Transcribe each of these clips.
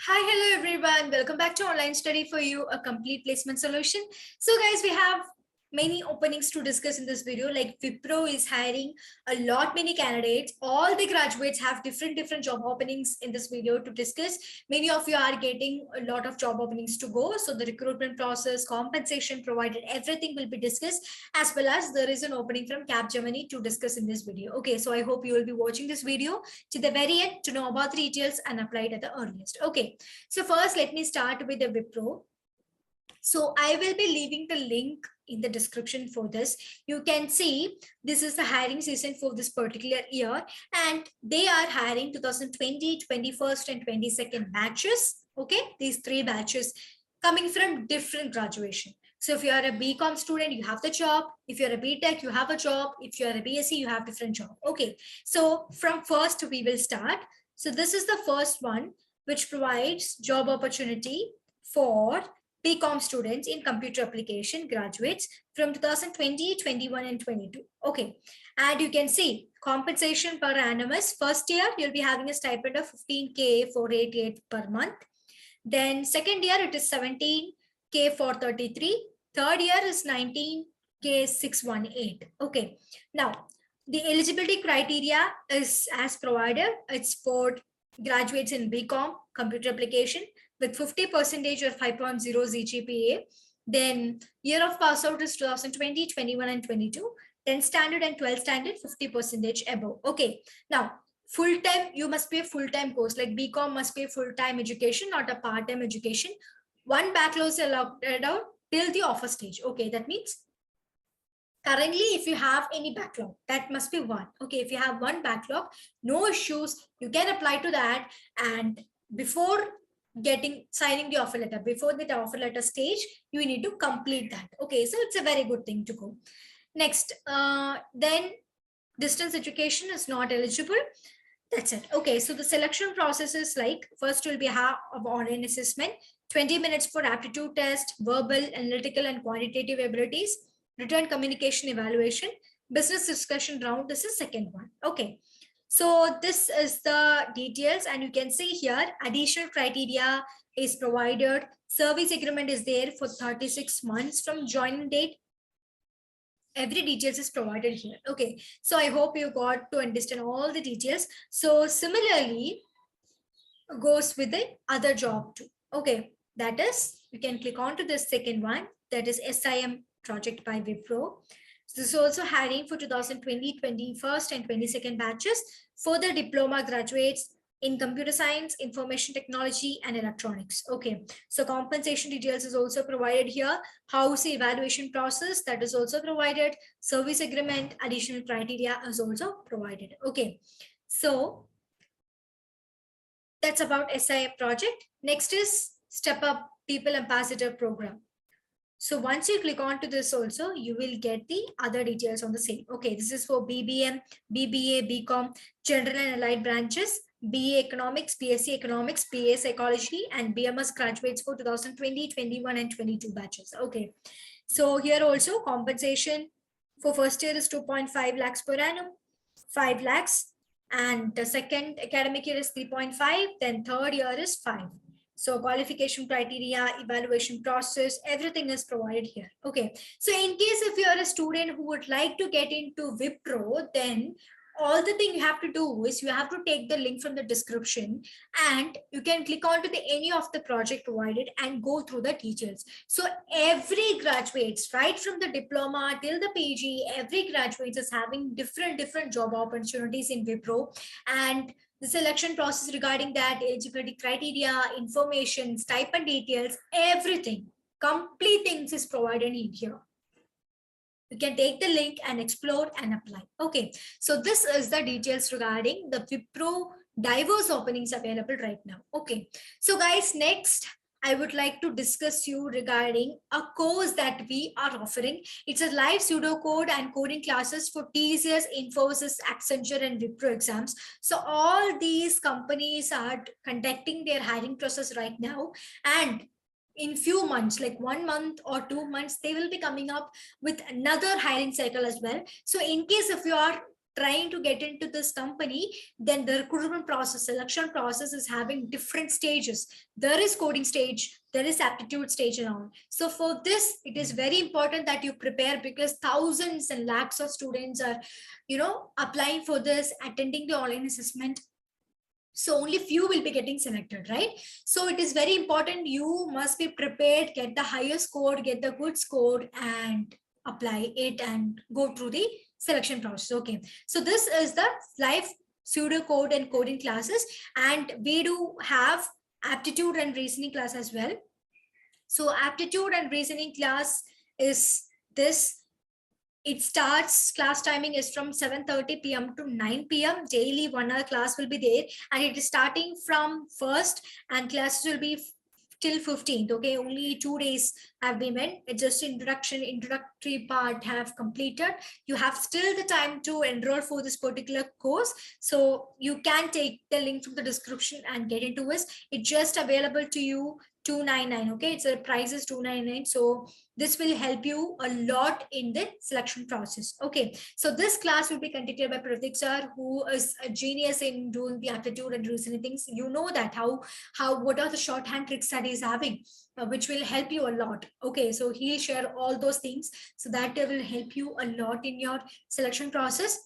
Hi, hello everyone. Welcome back to Online Study for You, a complete placement solution. So guys, we have many openings to discuss in this video. Like Wipro is hiring many candidates. All the graduates have different job openings in this video to discuss. Many of you are getting a lot of job openings to go. So the recruitment process, compensation provided, everything will be discussed, as well as there is an opening from Capgemini to discuss in this video. Okay, so I hope you will be watching this video to the very end to know about the details and apply it at the earliest. Okay, so first let me start with the Wipro. So I will be leaving the link in the description for this. You can see this is the hiring season for this particular year, and they are hiring 2020, 21st and 22nd batches. Okay, these three batches coming from different graduation. So if you are a BCom student, you have the job. If you're a BTech, you have a job. If you're a BSc, you have different job. Okay, so from first we will start. So this is the first one, which provides job opportunity for BCom students in computer application graduates from 2020, 21 and 22. Okay, and you can see compensation per annum is first year you'll be having a stipend of 15K 488 per month. Then second year it is 17K 433. Third year is 19K 618. Okay, now the eligibility criteria is as provided. It's for graduates in BCom computer application with 50% or 5.0 GPA. Then year of pass out is 2020, 21 and 22. 10 standard and 12 standard 50% above. Okay, now full-time, you must be a full-time course. Like BCom must be a full-time education, not a part-time education. One bachelor is allowed out till the offer stage. Okay, that means currently if you have any backlog, that must be one. Okay, if you have one backlog, no issues, you can apply to that. And before signing the offer letter, before the offer letter stage, you need to complete that. Okay, so it's a very good thing to go. Next, then distance education is not eligible. That's it. Okay, so the selection process is like, first will be have online assessment, 20 minutes for aptitude test, verbal, analytical and quantitative abilities, written communication evaluation, business discussion round. This is second one. Okay, so this is the details, and you can see here additional criteria is provided. Service agreement is there for 36 months from joining date. Every details is provided here. Okay, so I hope you got to understand all the details. So similarly goes with the other job too. Okay, that is, you can click on to the second one, that is SIM project by Wipro. So this is also hiring for 2020, 21st and 22nd batches for the diploma graduates in computer science, information technology and electronics. Okay, so compensation details is also provided here. House evaluation process, that is also provided. Service agreement, additional criteria is also provided. Okay, so that's about SIM project. Next is Step Up People Ambassador Program. So once you click on to this also, you will get the other details on the same. Okay, this is for BBM, BBA, BCom, General and Allied branches, BA Economics, BSc Economics, BA Psychology, and BMS graduates for 2020, 21, and 22 batches. Okay, so here also compensation for first year is 2.5 lakhs per annum, 5 lakhs, and the second academic year is 3.5, then third year is 5. So qualification criteria, evaluation process, everything is provided here. Okay, so in case if you are a student who would like to get into Wipro, then all the thing you have to do is you have to take the link from the description, and you can click on to any of the project provided and go through the details. So every graduates, right from the diploma till the PG, every graduate is having different job opportunities in Wipro, and the selection process regarding that, eligibility criteria, information, stipend details, everything, complete things is provided in here. You can take the link and explore and apply. Okay, so this is the details regarding the Wipro diverse openings available right now. Okay, so guys, next I would like to discuss you regarding a course that we are offering. It's a live pseudocode and coding classes for TCS, Infosys, Accenture and Wipro exams. So all these companies are conducting their hiring process right now, and in few months, like 1 month or 2 months, they will be coming up with another hiring cycle as well. So in case if you are trying to get into this company, then the recruitment process, selection process is having different stages. There is coding stage, there is aptitude stage and all. So for this, it is very important that you prepare, because thousands and lakhs of students are, applying for this, attending the online assessment. So only few will be getting selected, right? So it is very important, you must be prepared, get the highest score, get the good score, and apply it and go through the selection process. Okay, so this is the live pseudocode and coding classes, and we do have aptitude and reasoning class as well. So aptitude and reasoning class is this. It starts, class timing is from 7:30 p.m. to 9 p.m. Daily 1 hour class will be there, and it is starting from 1st, and classes will be till 15th. Okay, only 2 days have been met. It's just introductory part have completed. You have still the time to enroll for this particular course, so you can take the link from the description and get into it. It's just available to you 299. Okay, it's a price is 299. So this will help you a lot in the selection process. Okay, so this class will be conducted by Pratik sir, who is a genius in doing the aptitude and reasoning things. You know that how what are the shorthand tricks that he's having, which will help you a lot. Okay, so he'll share all those things, so that will help you a lot in your selection process.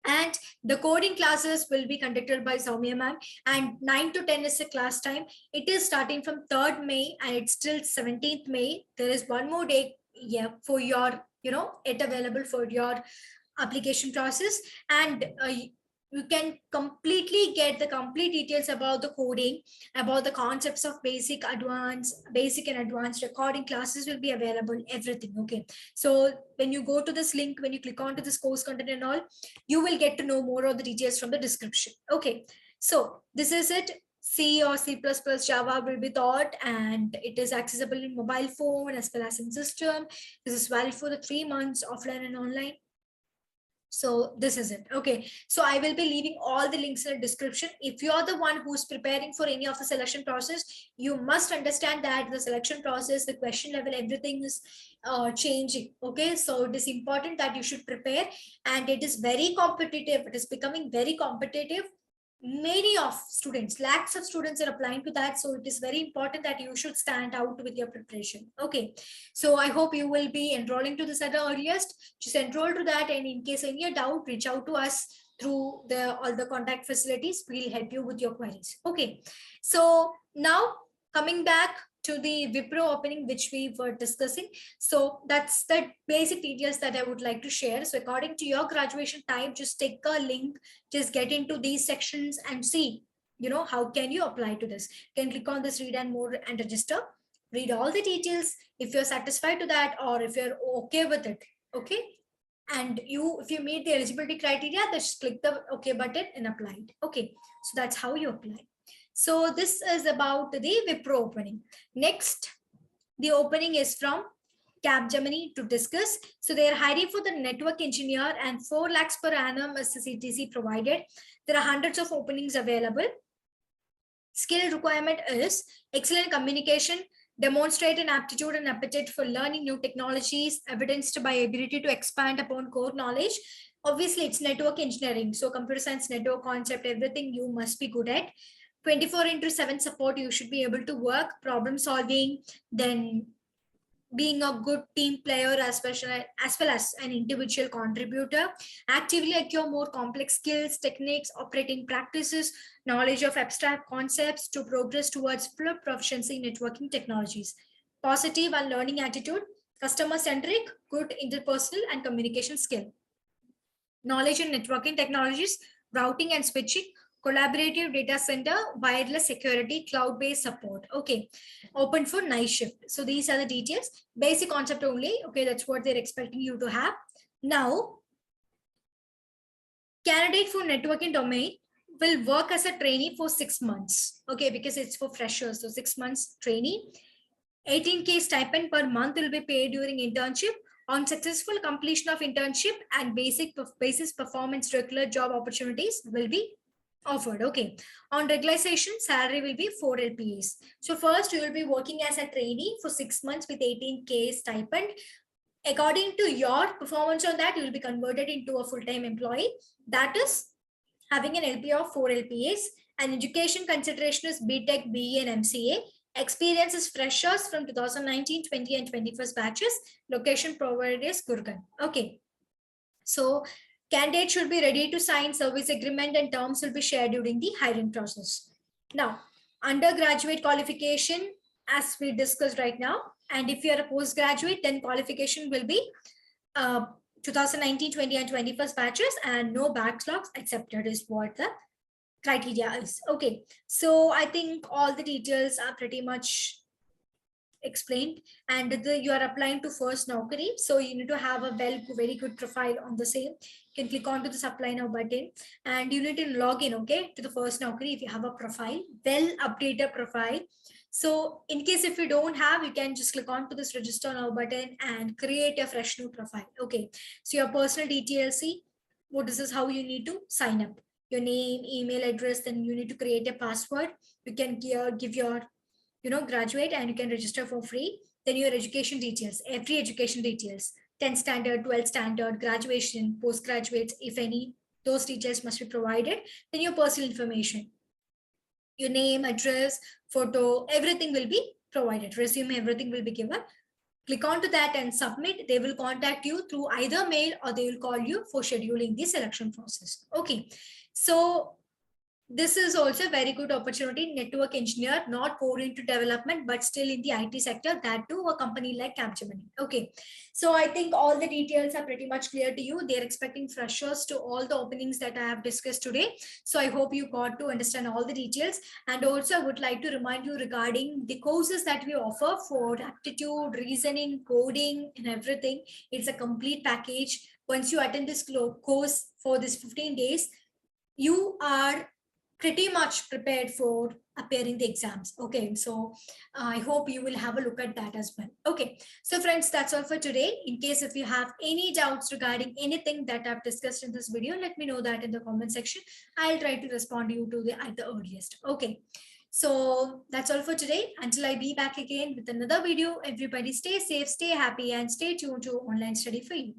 And the coding classes will be conducted by Soumya ma'am, and 9 to 10 is the class time. It is starting from 3rd May and it's till 17th May. There is one more day, yeah, for your, it available for your application process. And you can completely get the complete details about the coding, about the concepts of basic and advanced recording classes will be available, everything. Okay, so when you go to this link, when you click onto this course content and all, you will get to know more of the details from the description. Okay, so this is it. C or C++ Java will be taught, and it is accessible in mobile phone as well as in system. This is valid for the 3 months, offline and online. So this is it. Okay, so I will be leaving all the links in the description. If you are the one who's preparing for any of the selection process, you must understand that the selection process, the question level, everything is changing. Okay, so it is important that you should prepare, and it is very competitive. It is becoming very competitive. Many of students, lakhs of students are applying to that, so it is very important that you should stand out with your preparation. Okay, so I hope you will be enrolling to this at the earliest. Just enroll to that, and in case any doubt, reach out to us through all the contact facilities. We'll help you with your queries. Okay, so now coming back to the Wipro opening, which we were discussing. So that's the basic details that I would like to share. So according to your graduation type, just take a link, just get into these sections and see, how can you apply to this. You can click on this read and more and register. Read all the details. If you're satisfied to that, or if you're okay with it, okay. And if you meet the eligibility criteria, just click the OK button and apply it. Okay, so that's how you apply. So this is about the Wipro opening. Next, the opening is from Capgemini to discuss. So they are hiring for the network engineer, and 4 lakhs per annum is the CTC provided. There are hundreds of openings available. Skill requirement is excellent communication, demonstrate an aptitude and appetite for learning new technologies, evidenced by ability to expand upon core knowledge. Obviously, it's network engineering, so computer science, network concept, everything you must be good at. 24/7 support, you should be able to work, problem solving, then being a good team player as well as an individual contributor, actively acquire more complex skills, techniques, operating practices, knowledge of abstract concepts to progress towards full proficiency in networking technologies. Positive and learning attitude, customer-centric, good interpersonal and communication skill. Knowledge in networking technologies, routing and switching, collaborative data center, wireless security, cloud-based support. Okay, open for night shift. So these are the details, basic concept only. Okay, that's what they're expecting you to have. Now, candidate for networking domain will work as a trainee for 6 months. Okay, because it's for freshers, so 6 months trainee. 18K stipend per month will be paid during internship. On successful completion of internship and basis performance, regular job opportunities will be offered. Okay, on regularization, salary will be 4 LPAs. So first you will be working as a trainee for 6 months with 18K stipend. According to your performance on that, you will be converted into a full-time employee. That is having an LP of 4 LPAs. And education consideration is BTech, BE, and MCA. Experience is freshers from 2019, 20, and 21st batches. Location provided is Gurgaon. Okay. So candidate should be ready to sign service agreement and terms will be shared during the hiring process. Now, undergraduate qualification, as we discussed right now, and if you are a postgraduate, then qualification will be 2019, 20, and 21st batches, and no backlogs accepted is what the criteria is. Okay, so I think all the details are pretty much explained, and you are applying to first Naukri, so you need to have a very good profile on the same. You can click on to this apply now button, and you need to log in, okay, to the first Naukri if you have a profile, well updated profile. So in case if you don't have, you can just click on to this register now button and create a fresh new profile. Okay, so your personal details, see what this is how you need to sign up, your name, email address, then you need to create a password. You can give your graduate, and you can register for free. Then your education details, every education details, 10th standard, 12th standard, graduation, postgraduates, if any, those details must be provided. Then your personal information, your name, address, photo, everything will be provided. Resume, everything will be given. Click on to that and submit. They will contact you through either mail or they will call you for scheduling the selection process. Okay, so this is also a very good opportunity. Network engineer, not core into development, but still in the IT sector, that too a company like Capgemini. Okay, so I think all the details are pretty much clear to you. They're expecting freshers to all the openings that I have discussed today. So I hope you got to understand all the details. And also I would like to remind you regarding the courses that we offer for aptitude, reasoning, coding, and everything. It's a complete package. Once you attend this course for this 15 days, you are pretty much prepared for appearing the exams. Okay, so I hope you will have a look at that as well. Okay, so friends, that's all for today. In case if you have any doubts regarding anything that I've discussed in this video, let me know that in the comment section. I'll try to respond to you to at the earliest. Okay, so that's all for today. Until I be back again with another video, everybody stay safe, stay happy, and stay tuned to Online Study for You.